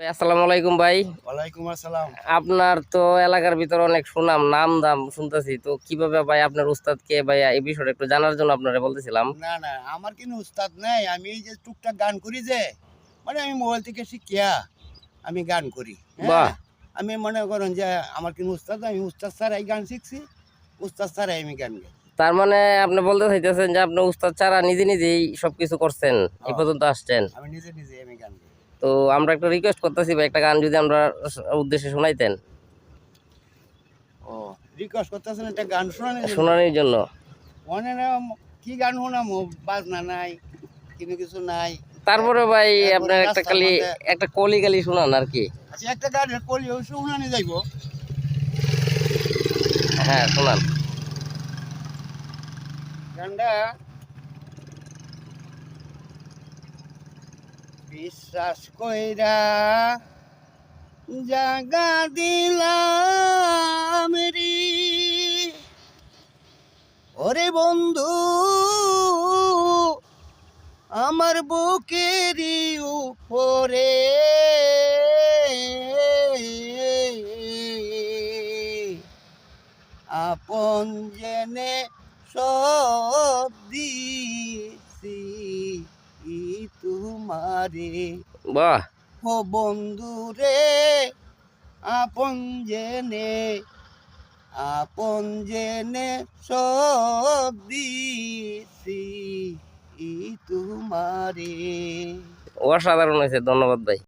আসসালামু আলাইকুম ভাই। ওয়ালাইকুম আসসালাম। আপনার তো এলাকার ভিতরে অনেক সুনাম, নাম-দাম শুনতেছি। তো কিভাবে ভাই আপনার উস্তাদ কে ভাই, এই বিষয়টা একটু জানার জন্য আপনারে বলতেছিলাম। না, আমার কিন্তু উস্তাদ নাই। আমি এই যে টুকটাক গান করি যে, মানে আমি মোবাইল থেকে শিখিয়া আমি গান করি। বাহ! হ্যাঁ? আমি মনে করেন যে আমার কিন্তু উস্তাদ নাই। আমি উস্তাদ ছাড়াই গান শিখছি। উস্তাদ ছাড়াই আমি গান গাই। তার মানে আপনি বলতে চাইতেছেন যে আপনি উস্তাদ ছাড়া নিজেই সবকিছু করছেন, এই হ্যাঁ, পর্যন্ত আসছেন। আমি নিজে আমি গান গাই। তো আমরা একটা রিকোয়েস্ট করতেছি ভাই, একটা গান যদি আমরা উদ্দেশ্যে শোনাইতেন, ও রিকোয়েস্ট করতেছেন একটা গান শোনানোর জন্য? শোনানোর জন্য। মনে না কি গান শোনামো? বাজনা নাই, কোনো কিছু নাই। তারপরে ভাই এরপরে আপনার একটা রাস্তার খালি মধ্যে একটা কলি শোনান আর কি। আচ্ছা একটা গানের কলি শোনানো যাইব। হ্যাঁ, শোনান। গানটা বিশ্বাস কইরা জাগা দিলাম রে ওরে বন্ধু আমার বুকেরই উপরে আপন জেনে সব দিছি তোমারে বাহ! ও বন্ধু রে আপন জেনে সব দিছি তোমারে। অসাধারণ হয়েছে। ধন্যবাদ ভাই।